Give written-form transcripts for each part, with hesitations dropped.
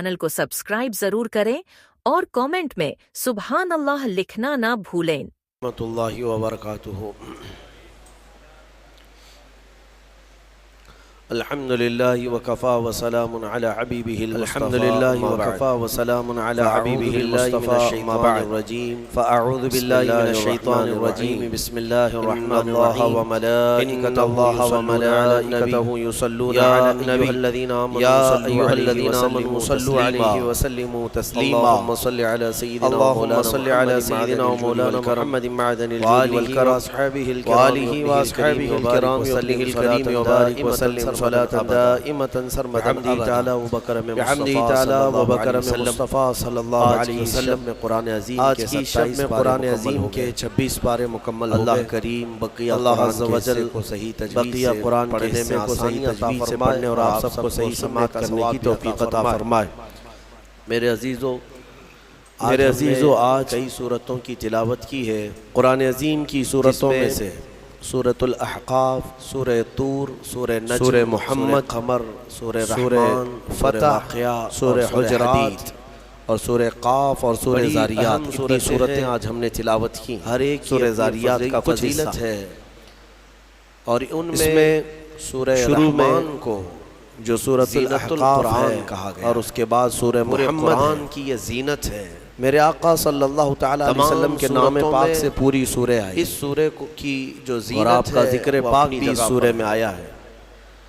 Channel کو subscribe ضرور کریں اور کامنٹ میں سبحان اللہ لکھنا نہ بھولیں۔ رحمۃ اللہ وبرکاتہ۔ الحمد للہ وکفا وسلام علی حبیبہ المصطفى الحمد للہ وکفا وسلام علی حبیبہ المصطفى ما بعد الرجیم فاعوذ باللہ من الشیطان الرجیم بسم اللہ الرحمن الرحیم ان اللہ وملائکتہ یصلون علی النبی یا ایھا الذین آمنوا صلوا علیہ وسلموا تسلیما اللهم صل علی سیدنا ومولانا محمد معدن الجود والکرم وآلہ الکرام وصحبہ الکریم وبارک وسلم صلاة دائمة سرمدا بحمدہ تعالی وبکرم مصطفیٰ صلی اللہ علیہ وسلم میں قرآن عظیم آج کی شب میں قرآن عظیم کے 26 پارے مکمل اللہ کریم بقیہ اللہ عز و جل کو صحیح تجوید سے قرآن پڑھنے میں آسانی عطا فرمائے اور آپ سب کو صحیح سماعت کرنے کی توفیق عطا فرمائے۔ میرے عزیزو آج کئی سورتوں کی تلاوت کی ہے قرآن عظیم کی سورتوں میں سے سورۃ الاحقاف، سورہ طور، سورہ نجم، سورہ محمد، قمر، سورہ رحمان، فتح، سورہ حجرات اور سورہ قاف اور سورہ زاریات۔ اتنی سورتیں آج ہم نے تلاوت کی۔ ہر ایک سورہ زاریات کا فضیلت ہے اور ان میں سورہ رحمان کو جو سورۃ الاحقاف ہے کہا گیا اور اس کے بعد سورہ محمد کی یہ زینت ہے۔ میرے آقا صلی اللہ تعالیٰ علیہ وسلم کے نام پاک سے پوری سورہ آئی۔ اس سورہ کی جو زینت ہے اور آپ کا ذکر پاک بھی اس سورہ میں آیا ہے۔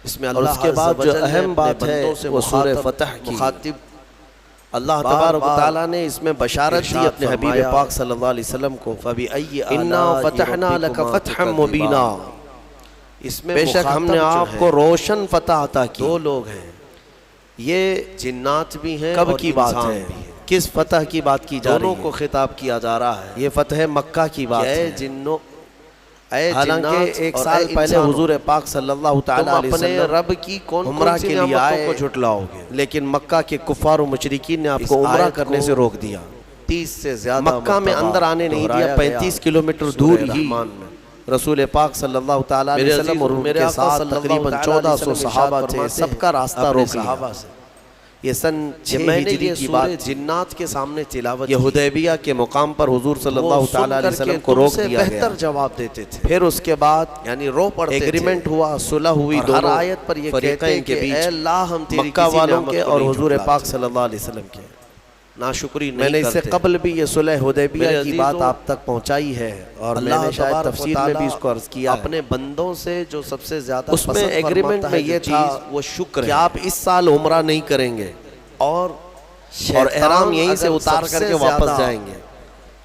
اس میں اللہ کے بعد جو اہم بات ہے وہ سورہ فتح کی مخاطب اللہ تبارک و تعالیٰ نے اس میں بشارت دی اپنے حبیب پاک صلی اللہ علیہ وسلم کو اِنَّا فَتَحْنَا لَكَ فَتْحًا مُبِينًا، اس میں بے شک ہم نے آپ کو روشن فتح عطا کی۔ دو لوگ ہیں، یہ جنات بھی ہیں، کب کی بات ہے؟ کس فتح کی بات کی جا رہی ہے؟ دونوں کو خطاب کیا جا رہا ہے۔ یہ فتح مکہ کی بات ہے۔ حالانکہ ایک سال پہلے حضور پاک صلی اللہ تعالیٰ علیہ وسلم رب کی عمرہ کے لیے آئے کو جھٹلاؤ گے، لیکن مکہ کے کفار و مشرکین نے آپ کو عمرہ کرنے سے روک دیا۔ 30 سے زیادہ مکہ میں اندر آنے نہیں دیا۔ 35 کلومیٹر دور ہی رسول پاک صلی اللہ تعالیٰ علیہ وسلم اور ان کے ساتھ تقریباً 1400 صحابہ تھے، سب کا راستہ روک لیا۔ یہ سن 6 ہجری کی بات جنات کے سامنے تلاوت، یہ حدیبیہ کے مقام پر حضور صلی اللہ تعالیٰ علیہ وسلم کو روک دیا گیا۔ بہتر جواب دیتے تھے۔ پھر اس کے بعد یعنی رو پڑتے تھے، ایگریمنٹ ہوا، صلح ہوئی دونوں آیت پر یہ فریقین کے بیچ، اے اللہ ہم تیری مکہ والوں کے اور حضور پاک صلی اللہ علیہ وسلم کے ناشکری نہیں کرتے۔ میں نے اس سے قبل بھی یہ صلح حدیبیہ کی بات آپ تک پہنچائی ہے اور میں نے شاید تفسیر میں بھی اس کو عرض کیا اپنے بندوں سے جو سب سے زیادہ اس میں ایگریمنٹ میں یہ تھا وہ شکر ہے کہ آپ اس سال عمرہ نہیں کریں گے اور احرام یہیں سے اتار کر کے واپس جائیں گے۔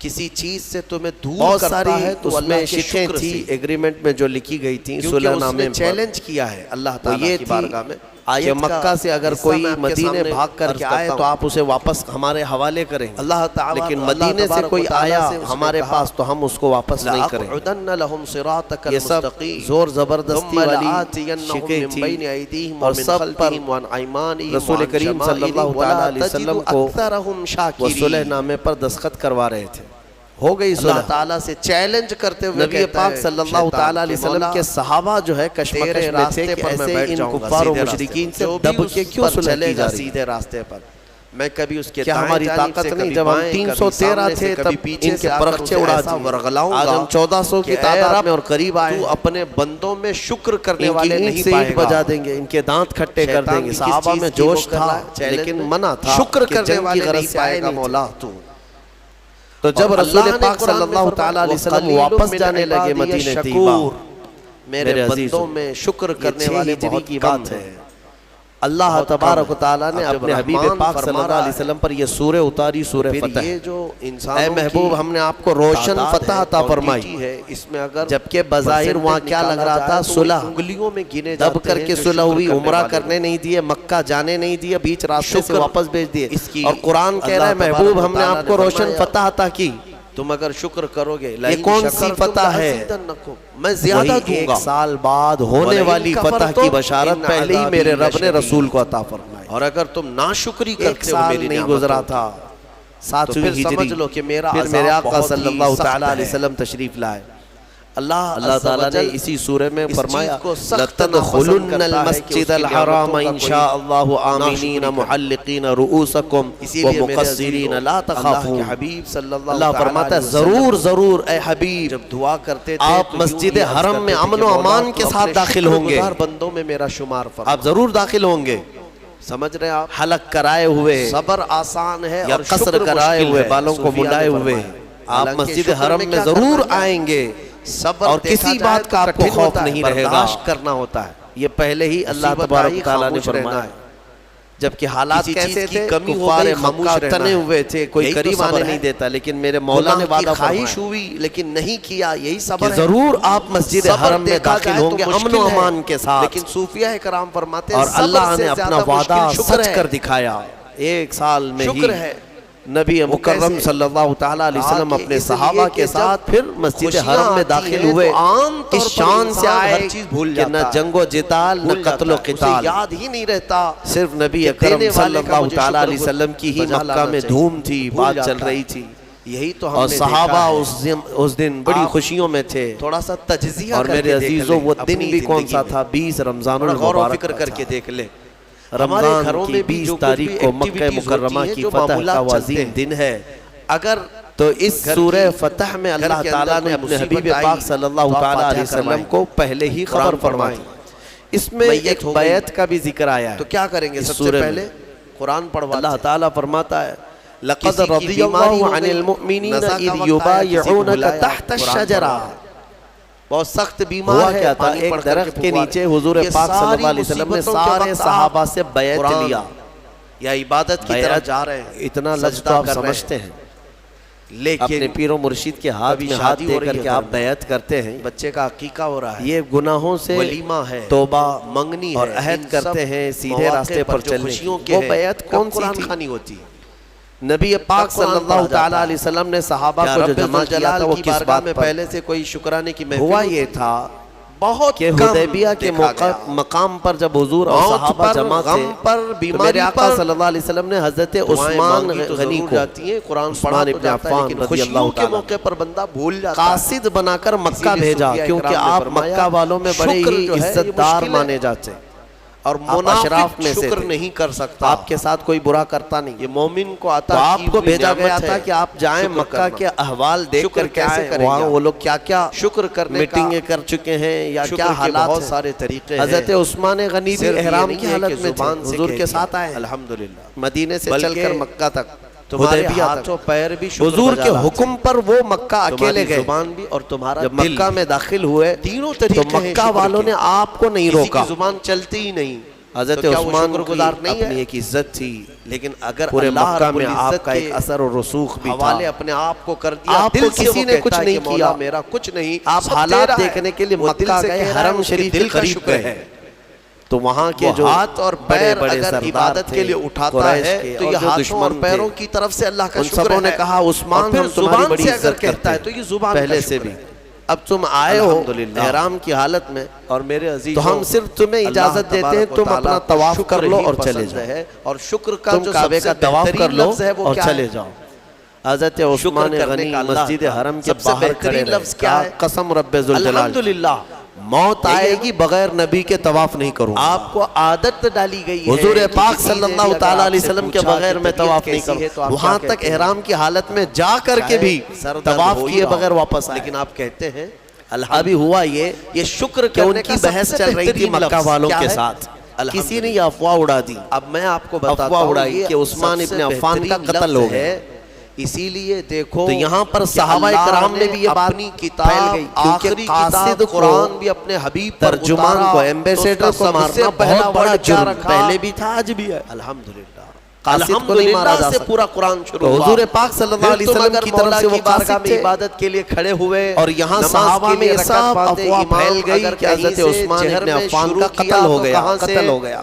کسی چیز سے تمہیں دور کرتا ہے تو اس میں شکیں تھی ایگریمنٹ میں جو لکھی گئی تھی صلح نامے میں چیلنج کیا ہے اللہ تعالیٰ کی بارگاہ میں کہ مکہ سے اگر کوئی مدینے بھاگ کر کے آئے تو آپ اسے واپس ہمارے حوالے کریں گے اللہ تعالیٰ، لیکن مدینے سے کوئی آیا ہمارے پاس تو ہم اس کو واپس نہیں کریں گے۔ یہ سب زور زبردستی والی شکیں تھی اور سب پر رسول کریم صلی اللہ تعالیٰ علیہ وسلم کو وہ صلح نامے پر دستخط کروا رہے تھے۔ ہو گئی اللہ تعالیٰ سے چیلنج کرتے ہوئے نبی پاک صلی اللہ تعالیٰ علیہ وسلم کے صحابہ جو ہے کشمکش میں تھے کہ ایسے ان کفار و مشرکین سے دب کے کیوں صلح کی جا رہی سیدھے راستے پر؟ میں کبھی اس کے کیا ہماری طاقت نہیں؟ جب ہم 313 تھے تب ان کے پرخچے اڑا دی، آج ہم 1400 کی تعداد میں اور قریب آئے، تو اپنے بندوں میں شکر کرنے والے نہیں پائے گا، بجا دیں گے، ان کے دانت کھٹے کر دیں گے۔ صحابہ میں جوش تھا لیکن منع تھا، شکر کرنے والے غرض سے آئے گا مولا تو۔ تو جب رسول پاک صلی اللہ تعالیٰ علیہ وسلم واپس جانے لگے مدینہ طیبہ، میرے بندوں میں شکر کرنے والے بہت کی بات ہے۔ اللہ تبارک و تعالیٰ نے اپنے حبیب پاک صلی اللہ علیہ وسلم پر یہ سورہ اتاری، سورہ فتح۔ اے محبوب ہم نے آپ کو روشن فتح عطا فرمائی ہے، اس میں اگر جبکہ بظاہر وہاں کیا لگ رہا تھا؟ صلح، انگلیوں میں گنے دب کر کے صلح ہوئی، عمرہ کرنے نہیں دیے، مکہ جانے نہیں دیے، بیچ راستے سے واپس بھیج دیے۔ اور قرآن کہہ رہا ہے محبوب ہم نے آپ کو روشن فتح عطا کی، تم اگر شکر کرو گے۔ یہ کون سی فتح ہے؟ میں زیادہ دوں گا۔ 1 سال بعد ہونے والی فتح کی بشارت پہلے ہی میرے رب نے رسول کو عطا فرمائی، اور اگر تم ناشکری کرتے ہو میری نہیں گزرا تھا 7ویں ہجری، پھر میرے آقا صلی اللہ تعالیٰ علیہ وسلم تشریف لائے۔ اللہ تعالیٰ نے اسی سورہ میں فرمایا لَتَدْخُلُنَّ الْمَسْجِدَ الْحَرَامَ إِنْ شَاءَ اللَّهُ آمِنِينَ مُحَلِّقِينَ رُؤُوسَكُمْ وَمُقَصِّرِينَ لَا تَخَافُونَ۔ اللہ فرماتا ہے ضرور ضرور اے حبیب جب دعا کرتے تھے آپ مسجد حرم میں امن و امان کے ساتھ داخل ہوں گے، بندوں میں میرا شمار فرما، آپ ضرور داخل ہوں گے۔ سمجھ رہے ہیں آپ؟ حلق کرائے ہوئے، صبر آسان ہے یا قصر کرائے ہوئے، بالوں کو منڈائے ہوئے آپ مسجد حرم میں ضرور آئیں گے، اور کسی بات کا آپ کو خوف نہیں رہے گا، برداشت کرنا ہوتا ہے۔ یہ پہلے ہی اللہ تبارک تعالیٰ نے فرمایا ہے۔ جبکہ حالات کیسے تھے، کفار مکہ تنے ہوئے تھے، کوئی قریب آنے نہیں دیتا، لیکن میرے مولا نے وعدہ خواہش ہوئی لیکن نہیں کیا، یہی صبر ہے۔ ضرور آپ مسجد حرم میں داخل ہوں گے امن و امان کے ساتھ، لیکن صوفیہ کرام فرماتے ہیں اور اللہ نے اپنا وعدہ سچ کر دکھایا۔ ایک سال میں ہی نبی مکرم صلی اللہ تعالیٰ علیہ وسلم اپنے صحابہ کے ساتھ پھر مسجد حرم میں داخل ہوئے۔ اس شان سے آئے کہ نہ جنگ و جدال نہ قتل و قتال، یاد ہی نہیں رہتا، صرف نبی اکرم صلی اللہ تعالیٰ علیہ وسلم کی ہی مکہ میں دھوم تھی، بات چل رہی تھی، یہی تو اور صحابہ اس دن بڑی خوشیوں میں تھے۔ تھوڑا سا تجزیہ اور میرے عزیزوں وہ دن بھی کون سا تھا؟ 20 رمضان المبارک، فکر کر کے دیکھ لیں، رمضان کی 20 تاریخ کو مکہ مکرمہ کی فتح کا عظیم دن ہے۔ اگر تو اس سورہ فتح میں اللہ تعالیٰ نے اپنے حبیب پاک صلی اللہ تعالیٰ علیہ وسلم کو پہلے ہی خبر فرمائی، اس میں ایک بیعت کا بھی ذکر آیا ہے۔ تو کیا کریں گے؟ سب سے پہلے قرآن پڑھوا۔ اللہ تعالیٰ فرماتا ہے لَقَدْ رَضِيَ اللَّهُ عَنِ الْمُؤْمِنِينَ إِذْ يُبَايِعُونَكَ تَحْتَ الشَّجَرَةِ۔ بہت سخت بیمار ہے، تھا ایک درخت کے نیچے حضور پاک صلی اللہ علیہ وسلم نے سارے صحابہ سے بیعت لیا، یا عبادت کی طرف جا رہے ہیں، اتنا لفظ تو آپ سمجھتے ہیں، لیکن اپنے پیر و مرشید کے ہاتھ میں ہاتھ دے کر کے آپ بیعت کرتے ہیں، بچے کا عقیقہ ہو رہا ہے، یہ گناہوں سے ولیمہ ہے، توبہ منگنی ہے، اور عہد کرتے ہیں سیدھے راستے پر چلنے کی، وہ بیعت کون سی خانی ہوتی ہے؟ نبی پاک صلی اللہ تعالیٰ علیہ وسلم نے صحابہ کو جو جمع کیا تھا وہ کس بات پر؟ پہلے سے کوئی شکرانے کی محفل ہوا یہ تھا بہت کہ حدیبیہ کے مقام پر جب حضور اور صحابہ جمع تھے، میرے آقا صلی اللہ علیہ وسلم نے حضرت عثمان غنی کو، عثمان ابن عفان رضی اللہ تعالیٰ موقع پر بندہ بھول جاتا ہے، قاصد بنا کر مکہ بھیجا، کیونکہ آپ مکہ والوں میں بڑے ہی عزت دار مانے جاتے ہیں، اور منافق شکر نہیں کر سکتا، آپ کے ساتھ کوئی برا کرتا نہیں، یہ مومن کو آتا ہے۔ آپ کو بھیجا گیا تھا کہ آپ جائیں مکہ کے احوال دیکھ کر کے آئیں، وہاں وہ لوگ کیا کیا شکر کرنے میٹنگیں کر چکے ہیں یا کیا حالات، بہت سارے طریقے ہیں۔ حضرت عثمان غنی بھی احرام کی حالت میں حضور کے ساتھ آئے، الحمدللہ مدینے سے چل کر مکہ تک، تمہارے ہاتھوں پیر بھی حضور کے حکم پر وہ مکہ اکیلے گئے، زبان بھی اور تمہارا جب مکہ میں داخل ہوئے تینوں طریقے، تو مکہ والوں نے آپ کو نہیں روکا، زبان چلتی ہی نہیں۔ حضرت عثمان کی اپنی ایک عزت تھی، لیکن اگر پورے مکہ میں آپ کا ایک اثر اور رسوخ بھی تھا، حوالے اپنے آپ کو کر دیا، آپ کو کسی نے کچھ نہیں کیا، میرا کچھ نہیں، آپ حالات دیکھنے کے لیے مکہ گئے، حرم شریف کے قریب گئے، تو وہاں کے جو ہاتھ اور پیر اگر عبادت کے لیے اٹھاتا ہے تو یہ ہاتھوں اور پیروں کی طرف سے اللہ کا شکر ہے۔ نے کہا عثمان ہم تمہاری بڑی عزت کرتا ہے، تو یہ زبان پہلے سے بھی، اب تم آئے ہو احرام کی حالت میں، اور میرے عزیز تو ہم صرف تمہیں اجازت دیتے ہیں تم اپنا طواف کر لو اور چلے جاؤ، اور شکر کا جو کعبے کا طواف کر لو اور چلے جاؤ۔ حضرت عثمان غنی مسجد حرم کے باہر کھڑے رہے، قسم رب ذوالجلال، الحمدللہ موت آئے گی بغیر نبی کے طواف نہیں کروں، آپ کو عادت ڈالی گئی ہے، حضور پاک صلی اللہ تعالیٰ علیہ وسلم کے بغیر میں طواف نہیں کروں، وہاں تک احرام کی حالت میں جا کر کے بھی طواف کیے بغیر واپس آئے، لیکن آپ کہتے ہیں ابھی ہوا یہ شکر کہ ان کی بحث چل رہی تھی مکہ والوں کے ساتھ، کسی نے یہ افواہ اڑا دی، اب میں آپ کو بتاتا ہوں کہ عثمان ابن عفان کا قتل ہو گیا، اسی لیے دیکھو تو یہاں پر صحابہ کرام نے بھی یہ بات پھیل گئی، کیونکہ قاصد قرآن بھی اپنے حبیب ترجمان کو، ایمبیسیڈر کو مارنا بہت بڑا جرم، پہلے بھی تھا آج بھی ہے، الحمدللہ قاصد کو نہیں مارا جا سکتا، پورا قرآن شروع ہوا، حضور پاک صلی اللہ علیہ وسلم کی طرف سے وہ قاصد تھے، عبادت کے لیے کھڑے ہوئے، اور یہاں صحابہ میں یہ سب افواہ پھیل گئی کہ حضرت عثمان ابن عفان کا قتل ہو گیا،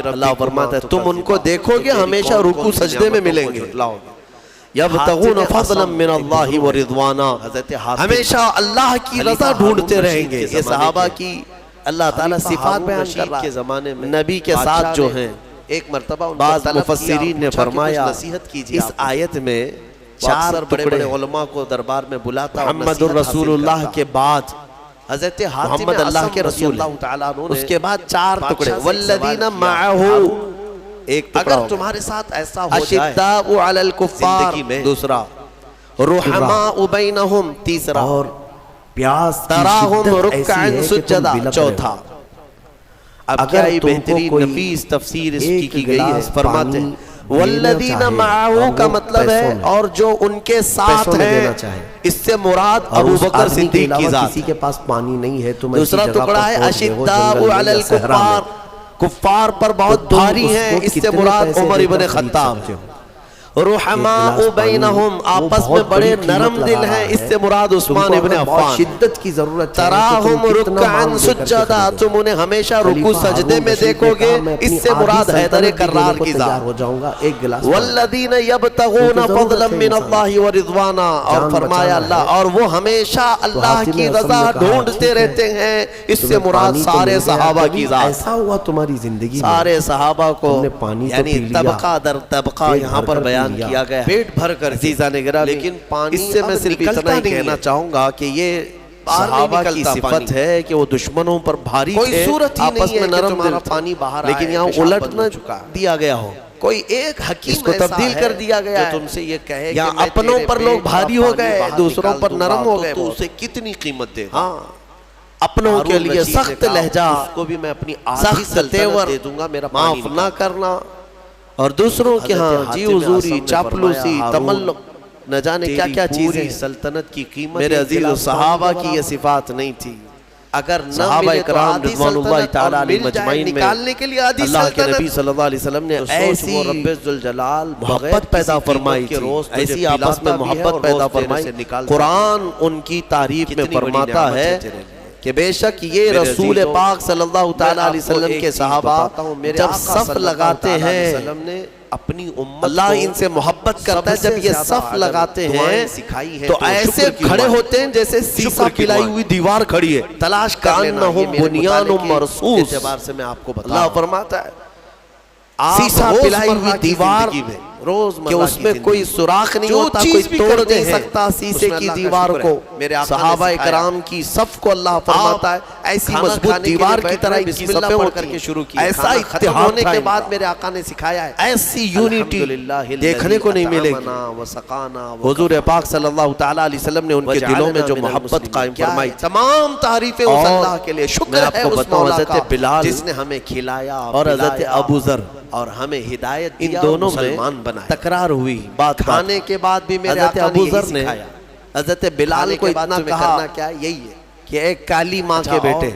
اللہ فرماتا ہے تم ان کو دیکھو گے ہمیشہ رکوع سجدے میں ملیں گے. یبتغون فضلا من اللہ ورضوانا, ہمیشہ اللہ کی رضا ڈھونڈتے رہیں گے. یہ صحابہ کی اللہ تعالیٰ صفات بیان کر رہا ہے کے زمانے میں نبی کے ساتھ جو ہیں ایک مرتبہ بعض مفسرین نے فرمایا نصیحت کیجیے اس آیت میں چار بڑے بڑے علماء کو دربار میں بلاتا محمد الرسول اللہ کے بعد حضرت محمد اللہ کے رسول اس کے بعد چار ٹکڑے والذین معہو ایک ٹکڑا اگر تمہارے ساتھ ایسا ہو جائے اشداء علی الکفار زندگی میں دوسرا رحماء بینہم تیسرا اور پیاس کی تراہم شدت ایسی رکعن ہے کہ تم سجدہ بلک رہے چوتھا ہو۔ اب اگر کیا یہ تم کو بہترین کوئی نفیس تفسیر اس ایک کی گئی ہے گلاس فرماتے ہیں پانی والذین دینا چاہے معہو اور کا وہ مطلب ہے پیسوں میں اور جو ان کے ساتھ پیسوں میں ہیں دینا چاہے اس سے مراد اور ابو اس بکر آدمی کے صدیق کی علاوہ ذات کسی کے پاس پانی نہیں ہے تم ایسی دوسرا جگہ ٹکڑا پر ہے پہنچ گئے ہو اشداء جنگل میں علی یا صحرا میں، الکفار کفار پر بہت تو تم بھاری اس ہیں کو اس سے کتنے مراد پیسے عمر دے ابن کر خرید خطاب سکتے ہو؟ رحماء ایک گلاس بینہم پانی، وہ آپس میں بہت بڑے بڑی نرم قیمت دل لگا ہیں رہا اس ہے۔ سے مراد تم عثمان کو ابن اگر بہت عفان شدت کی ضرورت ہے تو تراہم تم کتنا رکعن مال دے کر کے سجدہ خریدو۔ تم انہیں ہمیشہ رکوع خلیفہ سجدے ہارون میں رشید نے دیکھو گے کہا، میں اپنی اس سے آدھی مراد سلطنت حیدر بھی کرار دینے کو کی تیار ذات ہو جاؤں گا ایک گلاس پانی۔ والذین یبتغون کیونکہ ضرورت فضلا ہے من انسان اللہ ورضوانا اور جان فرمایا بچانا اللہ ہے۔ اور وہ ہمیشہ اللہ حاتم کی اسلم رضا نے کہا، ڈھونڈتے ٹھیک ہے، رہتے ہیں اس سے تمہیں مراد پانی تو سارے مل گیا، صحابہ کبھی کی ذات ایسا ہوا تمہاری زندگی میں سارے صحابہ کو تم نے پانی تو یعنی پی لیا، طبقہ در طبقہ پیٹ یہاں بھر پر کر پی بیان لیا، کیا گیا پیٹ بھر کر عزیزان گرامی لیکن پانی اس سے میں اب صرف نکلتا اتنا ہی نہیں کہنا ہے۔ چاہوں گا کہ یہ باہر نہیں صحابہ کی نکلتا صفت پانی۔ ہے کہ وہ دشمنوں پر بھاری کوئی تھے صورت ہی آپس نہیں میں ہے کہ نرم تمہارا دل تھے، پانی باہر لیکن آئے، یہاں پیشاب الٹ بند نہ ہو چکا ہے۔ دیا گیا ہو کوئی ایک حکیم اس کو ایسا تبدیل ہے کر دیا گیا ہے جو تم سے یہ کہے یا کہ میں اپنوں تیرے پر پیٹ لوگ کا بھاری ہو پانی گئے باہر دوسروں نکال پر دوں گا نرم ہو تو گئے تو وہ اسے کتنی قیمت دے گا؟ ہاں اپنوں کے ہارون لیے رشید نے سخت کہا، لہجہ اس کو بھی میں اپنی آدھی سخت سلطنت تیور دے دوں گا میرا پانی معاف نہ نکال۔ کرنا اور دوسروں کے حضرت ہاں حاتم جی اسلم حضوری نے چاپلوسی فرمایا، ہارون، تملق نہ جانے کیا تیری کیا پوری چیزیں سلطنت کی قیمت میرے ایک عزیز و گلاس صحابہ پانی کی کے یہ برابر۔ صفات نہیں تھی اگر نہ صحابہ ملے تو اکرام آدھی رضوان اللہ سلطنت تعالیٰ اور علیہ مل جائے مجمعین میں نکالنے کے لیے آدھی اللہ کے سلطنت نبی صلی اللہ علیہ وسلم نے تو سوچ ایسی وہ رب ذوالجلال محبت پیدا فرمائی تھی ایسی آپس میں محبت پیدا فرمائی قرآن ان کی تعریف میں فرماتا ہے کہ بے شک یہ رسول پاک صلی اللہ تعالیٰ علیہ وسلم کے صحابہ جب صف لگاتے ہیں اپنی امت اللہ ان سے محبت کرتا ہے جب یہ صف لگاتے ہیں تو ایسے کھڑے ہوتے ہیں جیسے سیسا پلائی ہوئی دیوار کھڑی ہے تلاش کر لینا کانہم بنیان مرصوص اعتبار سے میں آپ کو بتا اللہ فرماتا ہے سیسا پلائی ہوئی دیوار کہ اس میں کوئی سوراخ نہیں ہوتا کوئی توڑ نہیں سکتا سیسے کی دیوار کو صحابہ اکرام کی صف کو اللہ فرماتا ہے ایسی مضبوط دیوار کی طرح ان کی صفیں ہوتی ہیں ایسا اتحاد ہونے کے بعد بعد میرے آقا نے سکھایا ہے ایسی یونیٹی دیکھنے کو نہیں ملے گی حضور پاک صلی اللہ تعالیٰ علیہ وسلم نے ان کے دلوں میں جو محبت قائم فرمائی تمام تعریفیں اس اللہ کے لیے شکر ہے اس مولا کا بلال جس نے ہمیں کھلایا اور حضرت ابو ذر اور ہمیں ہدایت ان دیا دونوں میں مسلمان بنایا تکرار ہوئی بات کھانے کے بعد بھی میرے حضرت آقا ابو نے ذر یہی نے سکھایا حضرت بلال کو اتنا کہا کرنا کیا یہی ہے کہ ایک کالی ماں کے بیٹے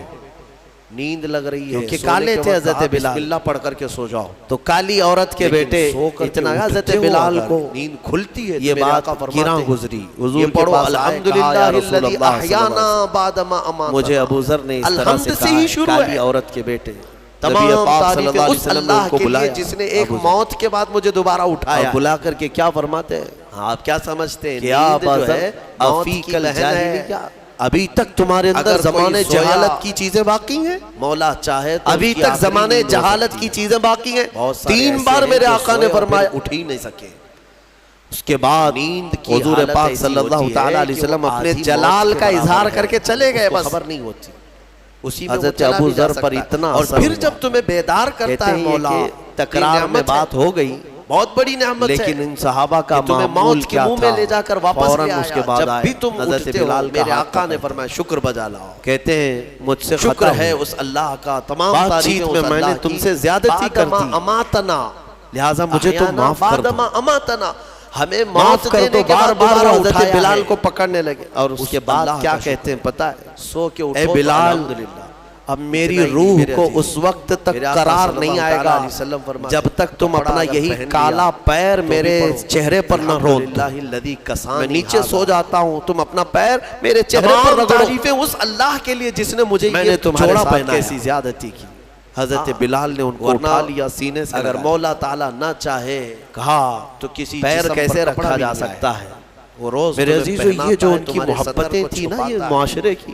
نیند لگ رہی ہے کیونکہ کالے تھے حضرت بلال بسم اللہ پڑھ کر کے سو جاؤ تو کالی عورت کے بیٹے اتنا حضرت بلال کو نیند کھلتی ہے یہ بات گراں گزری حضور کے پاس آئے کہا یا رسول اللہ صلی اللہ علیہ وسلم مجھے ابو ذر نے اس طرح سے کہا کالی عورت کے بیٹے تمام تعریفیں اس اللہ کے لیے جس نے ایک موت کے بعد مجھے دوبارہ اٹھایا بلا کر کے کیا فرماتے ہیں آپ کیا سمجھتے ہیں کیا نیند جو ہے موت کی افیق لہن ہے الجاہلیہ ابھی تک تمہارے اندر اگر کوئی زمانے سویا جہالت کی چیزیں باقی ہیں مولا چاہے تو ابھی اس کی تک آخری زمانے نیند ہو جہالت سکتی کی ہے۔ چیزیں باقی ہیں بہت سارے 3 ایسے بار ہیں میرے جو آقا نے سوئے اور فرمایا پھر اٹھ ہی نہیں سکے اس کے بعد نیند کی حضور حالت پاک ایسی صلی اللہ ہوتی ہے تعالیٰ علیہ کہ وسلم وہ اپنے آدھی موت جلال کے کا برابر اظہار ہے۔ کر کے چلے گئے اس کو بس خبر نہیں ہوتی اسی میں وہ حضرت چلا ابو بھی جا ذر پر سکتا ہے۔ اتنا اور اثر پھر ہوا۔ جب تمہیں بیدار کرتا کہتے ہے ہیں مولا یہ کہ تکرار میں بات ہو گئی بہت بڑی نعمت ہے لیکن ان صحابہ کا کہ تمہیں معمول موت کے کیا منہ تھا میں لے جا کر واپس فوراً لے اس کے آیا بعد جب آئے بھی تم حضرت اٹھتے ہو بلال کا میرے ہاتھ آقا نے پکڑا۔ فرمایا شکر بجا لاؤ کہتے ہیں مجھ سے شکر خطا ہے ہوا۔ اس اللہ کا تمام بات تعریفیں چیت اس میں میں نے اللہ تم کی سے زیادتی کر بعدما دی اماتنا لہٰذا مجھے تو احیانا معاف کر دو بعدما اماتنا ہمیں معاف موت کر دینے دو کے بار بعد بار دوبارہ حضرت اٹھایا بلال ہے۔ کو پکڑنے لگے اور اس کے بعد اللہ کیا کا کہتے ہیں پتہ ہے سو کے اٹھو اے تو بلال الحمدللہ اب میری اتنا ہی روح میرے کو عزیز۔ اس وقت تک میرے آقا قرار صلی نہیں اللہ آئے تعالیٰ گا علیہ وسلم فرماتے جب تک تم کپڑا اپنا اگر یہی پہن لیا کالا پیر تو بھی میرے پڑھو۔ چہرے پر نہ رون دو الحمدللہ الذی کسانی میں نیچے ھذا۔ سو جاتا ہوں تم اپنا پیر میرے چہرے پر تمام رگڑو تعریفیں اس اللہ کے لیے جس نے مجھے میں یہ نے تمہارے جوڑا ساتھ پہنایا کیسی زیادتی کی حضرت بلال نے ان کو اٹھا لیا سینے سے اگر لگایا۔ مولا تعالیٰ نہ چاہے کہا تو کسی پیر جسم پر کیسے کپڑا رکھا بھی جا نہیں آئے۔ سکتا ہے وہ روز میرے تمہیں عزیزو پہناتا یہ جو ہے، ان کی تمہارے صدر محبتیں کو تھی نا چھپاتا یہ ہے۔ معاشرے کی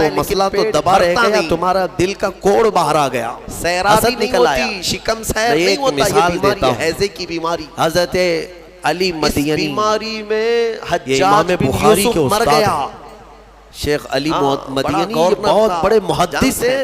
ہے لیکن مسئلہ تو پیٹ دبا رہ بھرتا گیا, نہیں. تمہارا دل کا کوڑ باہر آ گیا, سیرابی حسد نہیں نکل آیا. ہوتی, شکم سیر میں نہیں ایک ہوتا, یہ مثال بیماری دیتا ہے, ہوں. ہیضے کی بیماری. حضرت علی اس مدینی, بیماری میں یہ امام حجاج بن بخاری کے یوسف مر استاد گیا. ہیں. شیخ علی ہاں, مدینی بڑا یہ بہت بڑے محدث جانتے ہیں,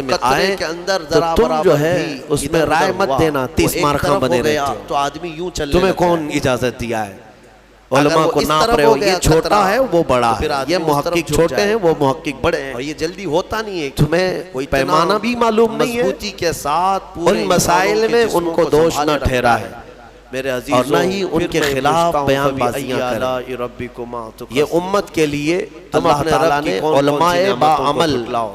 سجدے میں قطرے آئے کے اندر تو ذرا تم برابر جو ہے بھی اس میں ادھر رائے ادھر مت ہوا، دینا، وہ 30 ایک مارکاں طرف بنے ہو گیا رہتے تو آدمی یوں چلنے تمہیں لگتا کون ہے۔ اجازت دیا ہے؟ اگر علماء وہ کو اس ناپ طرف رہے ہو ہو، گیا یہ چھوٹا خطرہ، ہے وہ بڑا تو پھر ہے، آدمی یہ اس طرف محقق جھک چھوٹے جائے۔ ہیں وہ محقق بڑے ہیں۔ اور یہ جلدی ہوتا نہیں ہے، تمہیں وہ اتنا پیمانہ بھی معلوم نہیں ہے، مضبوطی کے ساتھ پورے ان مسائل انسانوں کے میں جسموں ان کو دوش سنبھالے نہ رکھتا ٹھہرا ہے، میرے اور عزیزوں، نہ ہی ان پھر کے میں خلاف پوچھتا ہوں، بیان فبأي بازیاں کریں۔ آلاء ربكما یہ تكذبان؟ امت کے لیے تم اللہ اپنے تعالیٰ رب کی نے کون کون سی علماء نعمتوں کو باعمل جھٹلاؤ؟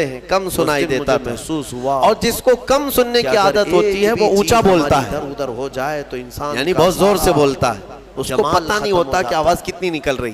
کہتے ہیں کم سنائی دیتا تھا، محسوس ہوا اور جس کو کم سننے کی عادت ہوتی ہے وہ اونچا بولتا ہے، ادھر ادھر ہو جائے تو انسان یعنی بہت زور سے بولتا ہے، اس کو پتہ نہیں ہوتا کہ آواز کتنی نکل رہی.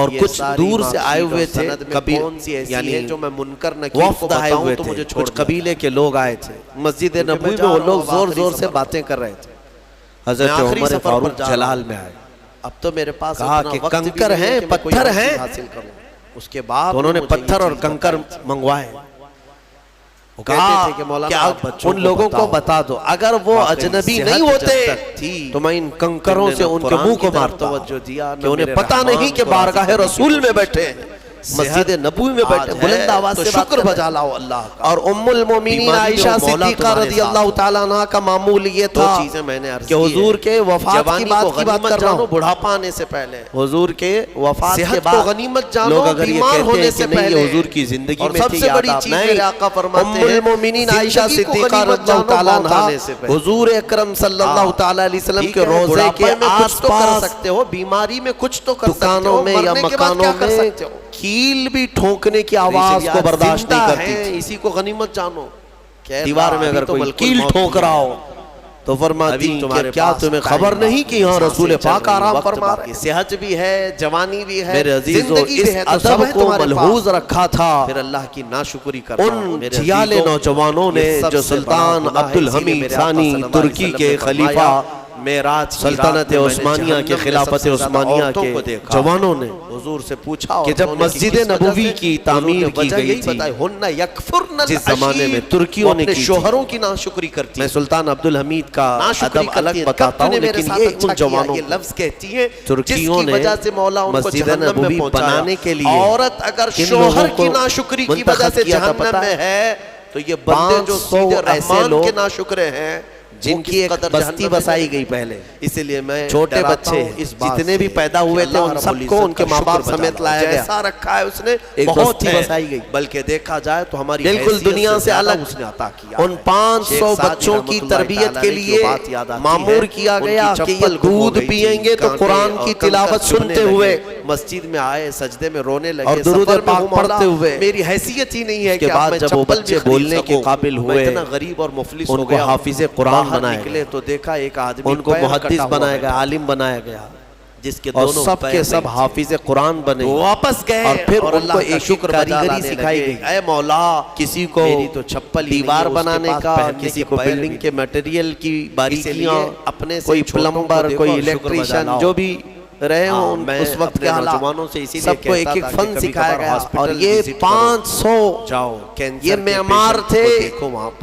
اور یہ کچھ ساری دور سے آئے مارکشیٹ ہوئے اور تھے سند میں کبھی کون سی ایسی یعنی ہے جو میں منکر نکیر کو وفد آئے بتاؤں ہوئے تو تھے مجھے چھوڑ کچھ دیا۔ قبیلے کے لوگ آئے تھے مسجد کیونکہ نبوی میں میں جا وہ رہا لوگ ہوں، زور آخری زور سے سفر باتیں کر رہے تھے۔ میں حضرت آخری عمر سفر پر فاروق جا رہا جلال ہوں۔ میں آئے، اب تو میرے پاس کہا اتنا کہ وقت بھی کنکر نہیں ہے ہیں، کہ میں کوئی پتھر اور چیز ہیں۔ حاصل کروں۔ اس کے بعد تو انہوں نے مجھے یہ پتھر اور چیز کنکر بتائی تھی۔ منگوائے، وہ کہا کہتے تھے کہ مولانا کہ آپ بچوں ان لوگوں کو بتا دو اگر وہ واقعی اجنبی صحت نہیں جب ہوتے تک تھی تو میں ان کنکروں تم نے سے نہ ان کے قرآن منہ کی کو طرف مارتا توجہ دیا، نہ کہ انہیں میرے پتہ رحمان نہیں کہ کو راضی بارگاہ کرنے کی رسول میں کوشش بیٹھے کی۔ ہیں۔ مسجد نبوی میں بیٹھے بلند آواز سے شکر بجا لاؤ اللہ کا. اور ام المومنین عائشہ صدیقہ رضی اللہ تعالیٰ عنہ کا معمول یہ تھا کہ حضور کے وفات کی بات کر رہا ہوں, بڑھاپا آنے سے پہلے, حضور کے وفات کے بعد غنیمت جانو, بیمار ہونے سے پہلے حضور کی زندگی میں سب سے بڑی چیز میرے آقا فرماتے ہیں ام المومنین عائشہ صدیقہ رضی اللہ تعالیٰ عنہ حضور اکرم صلی اللہ تعالیٰ علیہ وسلم کے روضے کے آس پاس سکتے ہو, بیماری میں کچھ تو کر سکتے ہو, میں یا مکانوں میں کیل بھی ٹھونکنے کی آواز کو برداشت نہیں کرتی تھی. اسی کو غنیمت جانو. دیوار میں اگر کوئی کیل ٹھونک رہا ہو تو فرماتی کہ کیا تمہیں خبر نہیں کہ یہاں رسول پاک آرام فرما رہے ہیں, صحت بھی ہے, جوانی بھی ہے, میرے عزیزو اس ادب کو ملحوظ رکھا تھا. پھر اللہ کی ناشکری کرتا ان جھیالے نوجوانوں نے جو سلطان عبدالحمید ثانی ترکی کے خلیفہ معراج سلطنت عثمانیہ کے خلافت عثمانیہ کے جوانوں نے حضور سے پوچھا کہ جب مسجد نبوی کی تعمیر کی گئی تھی جس زمانے میں ترکیوں نے شوہروں کی ناشکری کرتی, میں سلطان عبدالحمید کا ادب الگ بتاتا ہوں, لیکن یہ ان جوانوں لفظ کہتی ہیں ترکیوں نے مسجد نبوی بنانے کے لیے عورت اگر شوہر کی ناشکری کی وجہ سے جہنم میں ہے تو یہ بندے جو سیدھے رحمان کے ناشکرے ہیں جن کی ایک بستی بسائی گئی پہلے, اسی لیے میں چھوٹے بچے جتنے بھی پیدا ہوئے تھے ان سب کو ان کے ماں باپ سمیت لایا گیا. ایسا رکھا ہے اس نے ایک بستی بسائی گئی, بلکہ دیکھا جائے تو ہماری بالکل دنیا سے الگ اس نے عطا کیا. ان 500 بچوں کی تربیت کے لیے مامور کیا گیا کہ یہ دودھ پیئیں گے تو قرآن کی تلاوت سنتے ہوئے مسجد میں آئے, سجدے میں رونے لگے, اور درود پاک پڑھتے ہوئے. میری حیثیت ہی نہیں ہے کہ بعد جب وہ بچے بولنے کے قابل ہوئے, اتنا غریب اور مفلس ہو گیا, حافظ قرآن نکلے تو دیکھا ایک آدمی ان کو محدث بنایا گیا, عالم بنایا گیا, جس کے دونوں سب کے سب حافظ قرآن بنے, واپس گئے اور پھر ان کو ایک شکر کاریگری سکھائی گئی. اے مولا, کسی کو دیوار بنانے کا, کسی کو بلڈنگ کے میٹیریل کی باریکیاں, اپنے کوئی پلمبر, کوئی الیکٹریشن, جو بھی رہے ہوں اس وقت کے نوجوانوں سے اسی سب کو ایک ایک فن سکھایا گیا. اور یہ 500 یہ معمار تھے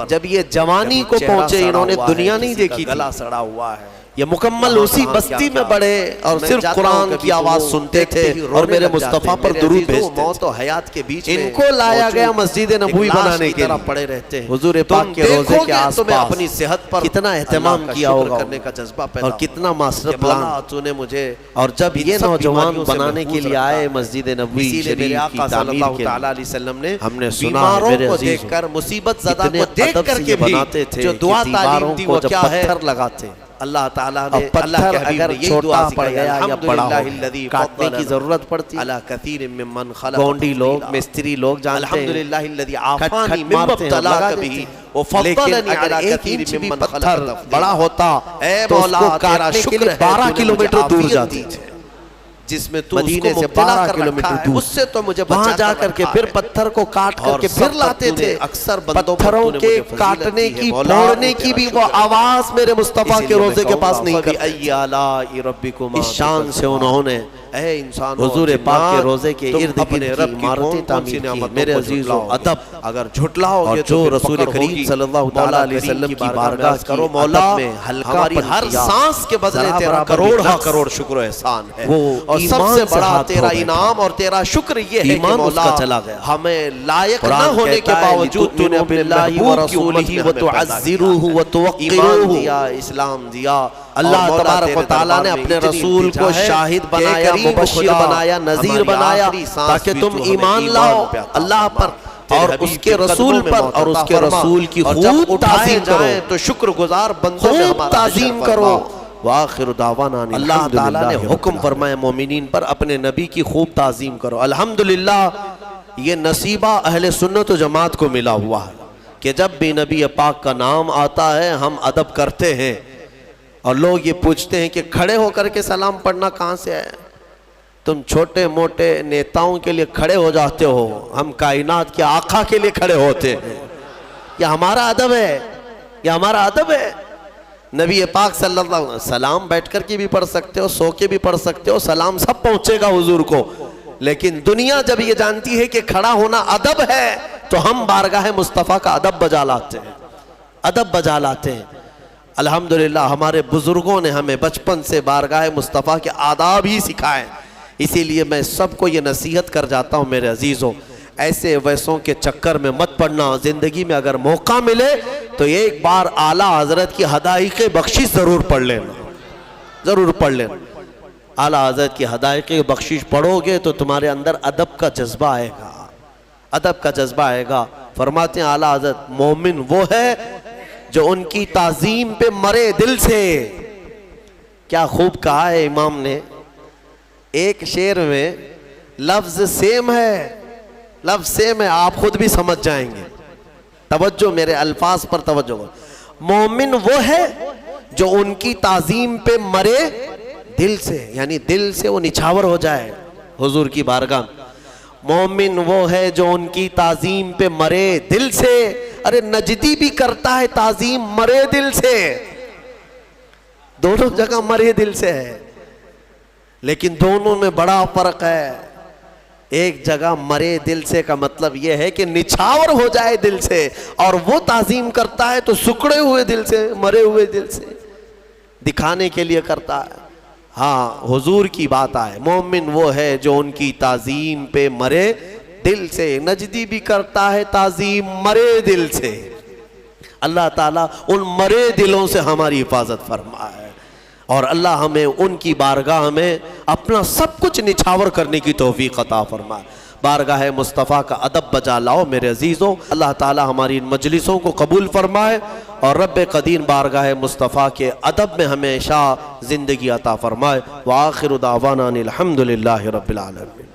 جب یہ جوانی کو پہنچے, انہوں نے دنیا نہیں دیکھی, گلا سڑا ہوا ہے, یہ مکمل اسی بستی میں بڑے اور صرف قرآن کی آواز سنتے تھے اور میرے مصطفیٰ پر درود بھیجتے. موت و حیات کے بیچ ان کو لایا گیا مسجد نبوی بنانے کے لیے, پڑے رہتے ہیں حضور پاک کے روضے کے آس پاس, اپنی صحت پر کتنا اہتمام کیا ہوگا کرنے کا جذبہ پیدا, اور کتنا ماسٹر پلان تو نے مجھے. اور جب یہ نوجوان بنانے کے لیے آئے مسجد نبوی شریف کی تعمیر کے لیے, ہم نے سنا میرے عزیز دیکھ کر مصیبت زدہ کو دیکھ کر کے بناتے تھے جو دعا تعلیم دی وہ کیا ہے, پتھر لگاتے. اللہ تعالیٰ نے پتھر اگر چھوٹا پڑ گیا یا بڑا ہو کاٹنے کی ضرورت پڑتی, گونڈی لوگ, مستری لوگ جانتے ہیں کھٹ کھٹ مارتے ہیں, لگا دیتی. لیکن اگر ایک انچ بھی پتھر بڑا ہوتا تو اس کو کاٹنے کے لیے 12 کلومیٹر دور جاتی تھے, جس میں تو مدینے سے 12 کلومیٹر دور, اس سے تو مجھے وہاں جا کر کے پھر پتھر کو کاٹ کر کے پھر لاتے تھے. اکثر پتھروں کے کاٹنے کی, پھوڑنے کی بھی وہ آواز میرے مصطفیٰ کے روضے کے پاس نہیں کرتے. ای آلاء ربکما, اس شان سے انہوں نے اے انسان حضور پاک کے روضے کے ارد گرد عمارتیں تعمیر کی. میرے عزیزو, ادب اگر جھٹلاؤ گے جو رسول کریم صلی اللہ علیہ وسلم کی بارگاہ کرو, مولا ہماری ہر سانس کے بدلے تیرا کروڑ شکر و احسان ہے. اور سب سے بڑا تیرا انعام اور تیرا شکر یہ ہے کہ مولا ہمیں لائق نہ ہونے کے باوجود تو نے اپنے محبوب کی امتی ہمیں تعزروہ و توقروہ دیا, اسلام دیا. اللہ تبارک و تعالیٰ نے اپنے رسول کو شاہد بنایا, مبشر بنایا, نذیر بنایا, تاکہ تم ایمان لاؤ اللہ پر اور اس کے رسول پر, اور اس کے رسول کی خوب تعظیم کرو, تو شکر گزار بندوں میں خوب تعظیم کرو. وآخر دعوانا اللہ تعالیٰ نے حکم فرمایا مومنین پر اپنے نبی کی خوب تعظیم کرو. الحمدللہ یہ نصیبہ اہل سنت و جماعت کو ملا ہوا ہے کہ جب بھی نبی پاک کا نام آتا ہے ہم ادب کرتے ہیں. اور لوگ یہ پوچھتے ہیں کہ کھڑے ہو کر کے سلام پڑھنا کہاں سے ہے؟ تم چھوٹے موٹے نیتاؤں کے لیے کھڑے ہو جاتے ہو, ہم کائنات کے آقا کے لیے کھڑے ہوتے ہیں. یہ ہمارا ادب ہے, یہ ہمارا ادب ہے. نبی پاک صلی اللہ علیہ وسلم سلام بیٹھ کر کے بھی پڑھ سکتے ہو, سو کے بھی پڑھ سکتے ہو, سلام سب پہنچے گا حضور کو. لیکن دنیا جب یہ جانتی ہے کہ کھڑا ہونا ادب ہے تو ہم بارگاہ مصطفیٰ کا ادب بجا لاتے ہیں, ادب بجا لاتے ہیں. الحمدللہ ہمارے بزرگوں نے ہمیں بچپن سے بارگاہ مصطفیٰ کے آداب ہی سکھائے اسی لیے میں سب کو یہ نصیحت کر جاتا ہوں میرے عزیزوں، ایسے ویسوں کے چکر میں مت پڑنا. زندگی میں اگر موقع ملے تو ایک بار اعلیٰ حضرت کی حدائق بخشش ضرور پڑھ لینا، ضرور پڑھ لینا. اعلیٰ حضرت کی حدائق بخشش پڑھو گے تو تمہارے اندر ادب کا جذبہ آئے گا، ادب کا جذبہ آئے گا. فرماتے ہیں اعلیٰ حضرت مومن وہ ہے جو ان کی تعظیم پہ مرے دل سے. کیا خوب کہا ہے امام نے. ایک شعر میں لفظ سیم ہے، لفظ سیم ہے، آپ خود بھی سمجھ جائیں گے. توجہ میرے الفاظ پر توجہ. مومن وہ ہے جو ان کی تعظیم پہ مرے دل سے، یعنی دل سے وہ نچھاور ہو جائے حضور کی بارگاہ. مومن وہ ہے جو ان کی تعظیم پہ مرے دل سے. ارے نجدی بھی کرتا ہے تعظیم مرے دل سے، دونوں جگہ مرے دل سے ہے، لیکن دونوں میں بڑا فرق ہے. ایک جگہ مرے دل سے کا مطلب یہ ہے کہ نچھاور ہو جائے دل سے، اور وہ تعظیم کرتا ہے تو سکڑے ہوئے دل سے، مرے ہوئے دل سے، دکھانے کے لیے کرتا ہے. ہاں حضور کی بات آئے، مومن وہ ہے جو ان کی تعظیم پہ مرے دل سے. نجدی بھی کرتا ہے تعظیم مرے دل سے. اللہ تعالیٰ ان مرے دلوں سے ہماری حفاظت فرمائے، اور اللہ ہمیں ان کی بارگاہ میں اپنا سب کچھ نچھاور کرنے کی توفیق عطا فرمائے. بارگاہ مصطفیٰ کا ادب بجا لاؤ میرے عزیزوں. اللہ تعالیٰ ہماری ان مجلسوں کو قبول فرمائے، اور رب قدیر بارگاہ مصطفیٰ کے ادب میں ہمیشہ زندگی عطا فرمائے. وآخر دعوانا الحمدللہ رب العالمین.